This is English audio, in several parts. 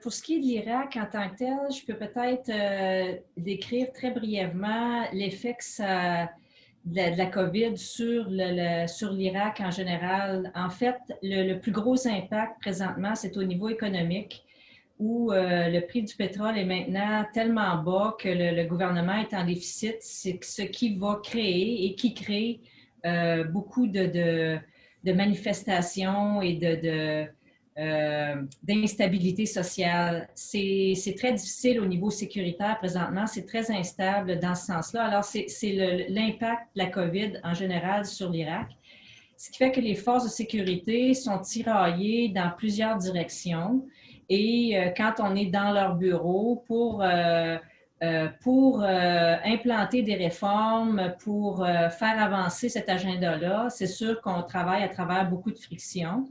pour ce qui est de l'Irak en tant que tel, je peux peut-être décrire très brièvement l'effet que ça, de la COVID sur sur l'Irak en général. En fait, le plus gros impact présentement, c'est au niveau économique, où le prix du pétrole est maintenant tellement bas que le gouvernement est en déficit, c'est ce qui va créer et qui crée beaucoup de manifestations et d'instabilité sociale. C'est très difficile au niveau sécuritaire présentement, c'est très instable dans ce sens-là. Alors, c'est l'impact de la COVID en général sur l'Irak, ce qui fait que les forces de sécurité sont tiraillées dans plusieurs directions. Et quand on est dans leur bureau pour implanter des réformes, pour faire avancer cet agenda-là, c'est sûr qu'on travaille à travers beaucoup de frictions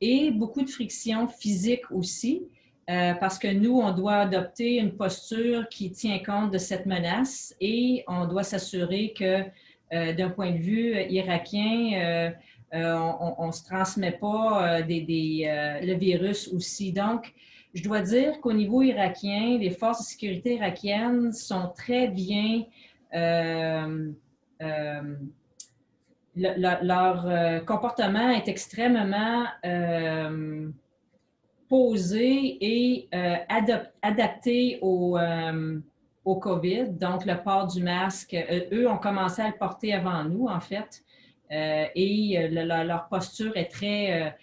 et beaucoup de frictions physiques aussi, parce que nous, on doit adopter une posture qui tient compte de cette menace et on doit s'assurer que d'un point de vue irakien, on ne se transmet pas le virus aussi. Donc, je dois dire qu'au niveau irakien, les forces de sécurité irakiennes sont très bien leur comportement est extrêmement posé et adapté au COVID. Donc, le port du masque, eux ont commencé à le porter avant nous, en fait. Et leur posture est très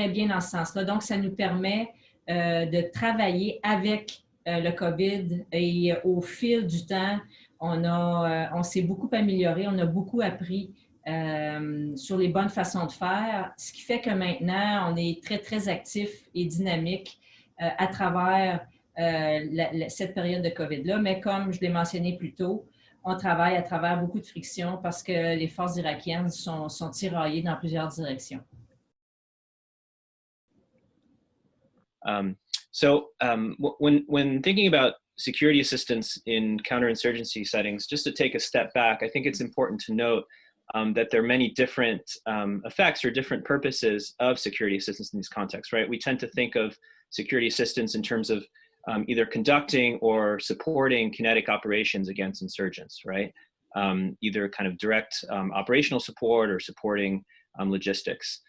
bien dans ce sens-là. Donc, ça nous permet de travailler avec le COVID et au fil du temps, on s'est beaucoup amélioré, on a beaucoup appris sur les bonnes façons de faire, ce qui fait que maintenant, on est très, très actif et dynamique à travers cette période de COVID-là. Mais comme je l'ai mentionné plus tôt, on travaille à travers beaucoup de frictions parce que les forces irakiennes sont tiraillées dans plusieurs directions. When thinking about security assistance in counterinsurgency settings, just to take a step back, I think it's important to note that there are many different effects or different purposes of security assistance in these contexts, right? We tend to think of security assistance in terms of either conducting or supporting kinetic operations against insurgents, right? Either kind of direct operational support or supporting logistics.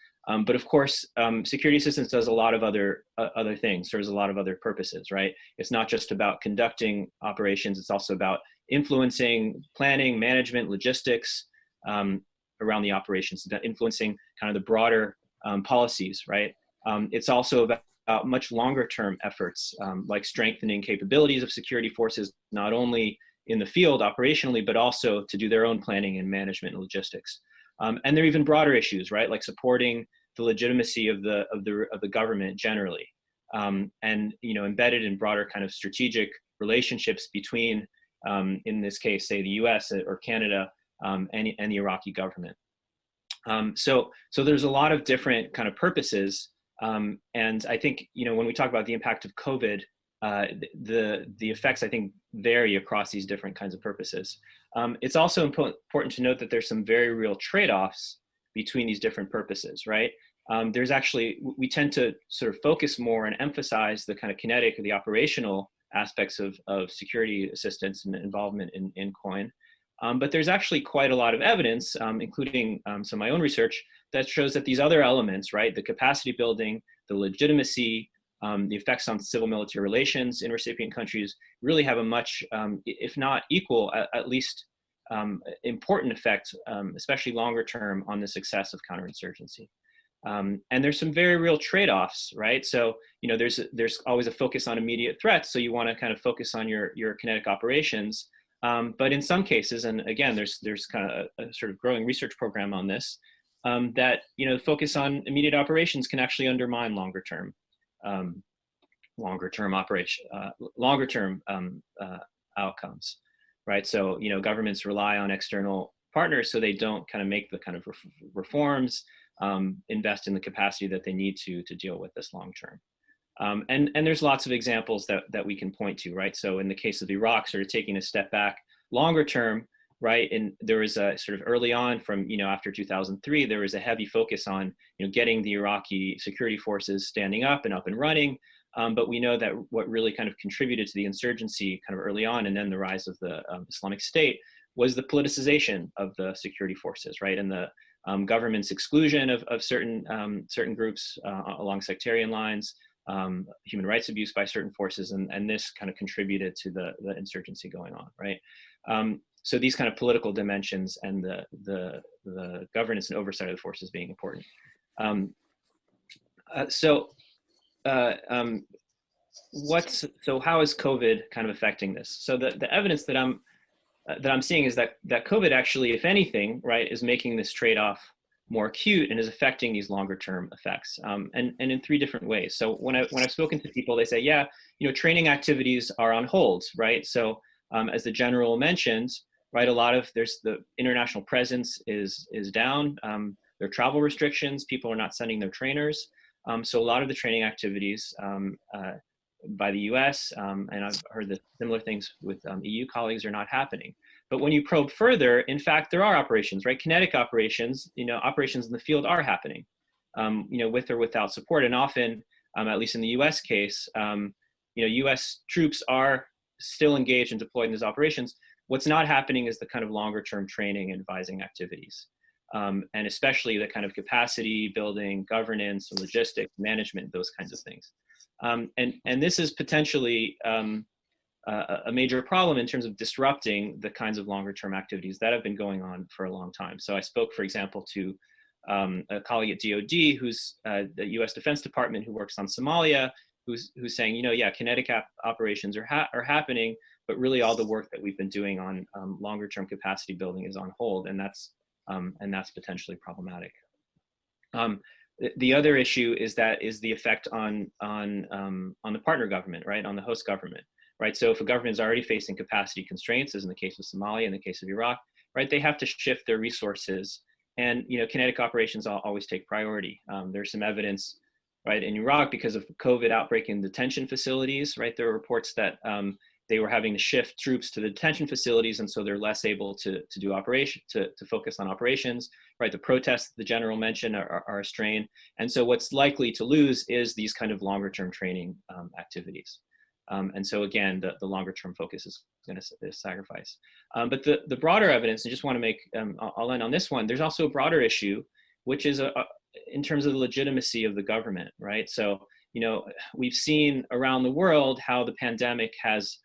But of course, security assistance does a lot of other things. There's a lot of other purposes, right? It's not just about conducting operations. It's also about influencing planning, management, logistics around the operations, influencing kind of the broader policies, right? It's also about much longer term efforts, like strengthening capabilities of security forces, not only in the field operationally, but also to do their own planning and management and logistics. And there are even broader issues, right? Like supporting the legitimacy of the government generally, and embedded in broader kind of strategic relationships between, in this case, say the U.S. or Canada and the Iraqi government. So there's a lot of different kind of purposes, and I think when we talk about the impact of COVID, the effects I think vary across these different kinds of purposes. It's also important to note that there's some very real trade-offs between these different purposes, right? There's actually, we tend to sort of focus more and emphasize the kind of kinetic or the operational aspects of security assistance and involvement in COIN. But there's actually quite a lot of evidence, including some of my own research, that shows that these other elements, right, the capacity building, the legitimacy, the effects on civil-military relations in recipient countries really have a much, if not equal, at least important effect, especially longer term, on the success of counterinsurgency. And there's some very real trade-offs, right? So, there's always a focus on immediate threats, so you want to kind of focus on your kinetic operations. But in some cases, and again, there's kind of a sort of growing research program on this, that focus on immediate operations can actually undermine longer term outcomes, right? So governments rely on external partners so they don't kind of make the kind of reforms, invest in the capacity that they need to deal with this long term. And there's lots of examples that we can point to, right? So in the case of Iraq, sort of taking a step back, longer term, right? And there was a sort of early on from, after 2003, there was a heavy focus on, getting the Iraqi security forces standing up and running, But we know that what really kind of contributed to the insurgency kind of early on, and then the rise of the Islamic State, was the politicization of the security forces, right? And the government's exclusion of certain groups along sectarian lines, human rights abuse by certain forces, and this kind of contributed to the insurgency going on, right? So these kind of political dimensions and the governance and oversight of the forces being important. So how is COVID kind of affecting this? So the evidence that I'm seeing is that COVID actually, if anything, right, is making this trade-off more acute and is affecting these longer-term effects, and in three different ways. So when I've spoken to people, they say, yeah, training activities are on hold, right? So as the general mentioned, right, there's the international presence is down. There are travel restrictions. People are not sending their trainers. So a lot of the training activities by the US, and I've heard that similar things with EU colleagues, are not happening. But when you probe further, in fact, there are operations, right? Kinetic operations, operations in the field are happening, with or without support. And often, at least in the US case, US troops are still engaged and deployed in these operations. What's not happening is the kind of longer term training and advising activities. And especially the kind of capacity building, governance, logistics, management, those kinds of things. And this is potentially a major problem in terms of disrupting the kinds of longer term activities that have been going on for a long time. So I spoke, for example, to a colleague at DOD who's the US Defense Department who works on Somalia, who's saying, yeah, kinetic operations are happening, but really all the work that we've been doing on longer term capacity building is on hold, and that's potentially problematic. The other issue is the effect on the partner government, right, on the host government, right? So if a government is already facing capacity constraints, as in the case of Somalia, in the case of Iraq, right, they have to shift their resources, and kinetic operations always take priority. There's some evidence, right, in Iraq because of COVID outbreak in detention facilities, right? There are reports that they were having to shift troops to the detention facilities, and so they're less able to do operation, to focus on operations, right? The protests the general mentioned are a strain. And so what's likely to lose is these kind of longer term training activities. And so again, the longer term focus is going to sacrifice. But the broader evidence, I just want to make, I'll end on this one, there's also a broader issue, which is in terms of the legitimacy of the government, right? So, we've seen around the world how the pandemic has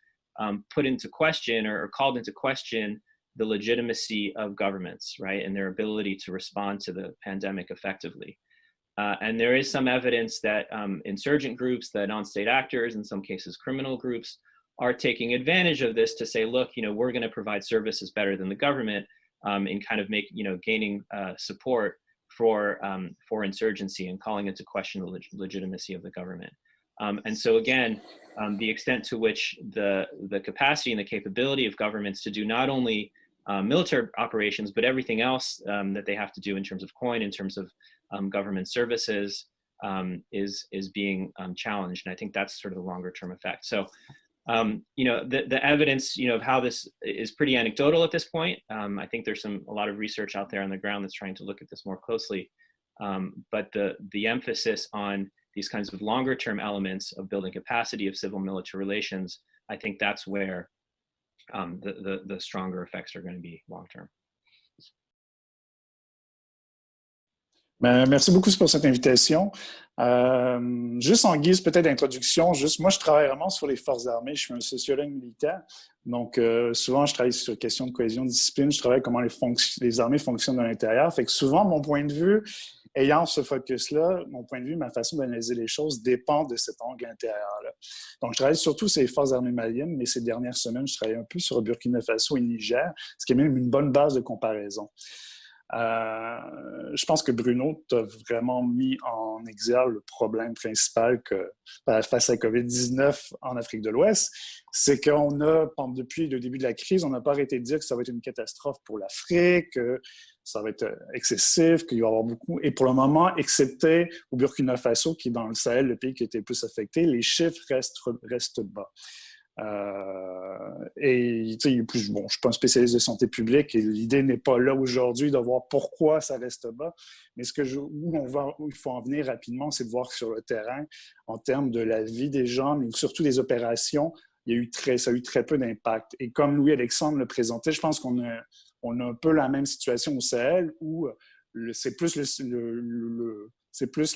put into question or called into question the legitimacy of governments, right, and their ability to respond to the pandemic effectively. And there is some evidence that insurgent groups, that non-state actors, in some cases criminal groups, are taking advantage of this to say, look, we're going to provide services better than the government, in kind of gaining support for insurgency and calling into question the legitimacy of the government. And so again, the extent to which the capacity and the capability of governments to do not only military operations, but everything else that they have to do in terms of COIN, in terms of government services, is being challenged. And I think that's sort of the longer term effect. So, the evidence, of how this is pretty anecdotal at this point. I think there's a lot of research out there on the ground that's trying to look at this more closely. But the emphasis on these kinds of longer term elements of building capacity of civil military relations, I think that's where the stronger effects are going to be long term. Merci beaucoup pour cette invitation. Juste en guise peut-être d'introduction, moi je travaille vraiment sur les forces armées, je suis un sociologue militaire, donc souvent je travaille sur les questions de cohésion de discipline, je travaille comment les armées fonctionnent à l'intérieur, fait que souvent mon point de vue, ayant ce focus-là, mon point de vue, ma façon d'analyser les choses dépend de cet angle intérieur-là. Donc je travaille surtout sur les forces armées maliennes, mais ces dernières semaines je travaille un peu sur Burkina Faso et Niger, ce qui est même une bonne base de comparaison. Je pense que Bruno t'a vraiment mis en exergue le problème principal face à la COVID-19 en Afrique de l'Ouest, c'est qu'on a, depuis le début de la crise, on n'a pas arrêté de dire que ça va être une catastrophe pour l'Afrique, que ça va être excessif, qu'il va y avoir beaucoup. Et pour le moment, excepté au Burkina Faso, qui est dans le Sahel, le pays qui a été le plus affecté, les chiffres restent bas. Et bon, je ne suis pas un spécialiste de santé publique et l'idée n'est pas là aujourd'hui de voir pourquoi ça reste bas, mais où il faut en venir rapidement, c'est de voir sur le terrain, en termes de la vie des gens, mais surtout des opérations, ça a eu très peu d'impact. Et comme Louis-Alexandre le présentait, je pense qu'on a un peu la même situation au Sahel où c'est plus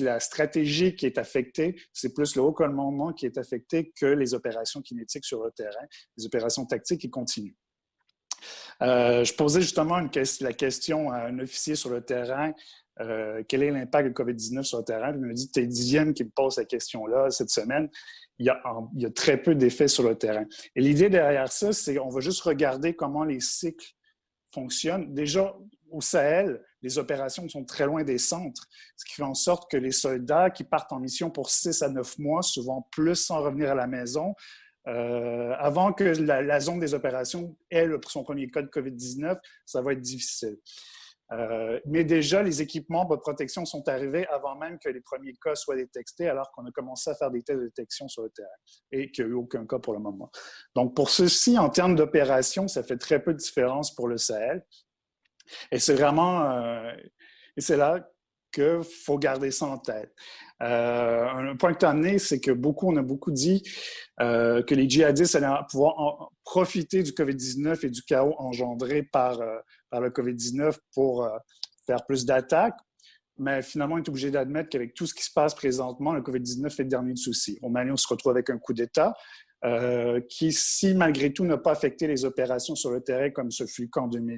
la stratégie qui est affectée, c'est plus le haut commandement qui est affecté que les opérations kinétiques sur le terrain, les opérations tactiques qui continuent. Je posais justement la question à un officier sur le terrain, quel est l'impact de COVID-19 sur le terrain? Il me dit, tu es le 10e qui me pose cette question-là cette semaine. Il y a très peu d'effets sur le terrain. Et l'idée derrière ça, c'est qu'on va juste regarder comment les cycles fonctionnent. Déjà, au Sahel, les opérations sont très loin des centres, ce qui fait en sorte que les soldats qui partent en mission pour 6 à 9 mois, souvent plus sans revenir à la maison, avant que la zone des opérations ait son premier cas de COVID-19, ça va être difficile. Mais déjà, les équipements de protection sont arrivés avant même que les premiers cas soient détectés, alors qu'on a commencé à faire des tests de détection sur le terrain et qu'il n'y a eu aucun cas pour le moment. Donc, pour ceci, en termes d'opération, ça fait très peu de différence pour le Sahel. Et c'est vraiment... et c'est là qu'il faut garder ça en tête. Un point que tu as amené, c'est que on a beaucoup dit que les djihadistes allaient pouvoir profiter du COVID-19 et du chaos engendré par le COVID-19 pour faire plus d'attaques. Mais finalement, on est obligé d'admettre qu'avec tout ce qui se passe présentement, le COVID-19 est le dernier souci. Au Mali, on se retrouve avec un coup d'État qui, si malgré tout, n'a pas affecté les opérations sur le terrain comme ce fut le cas en 2000.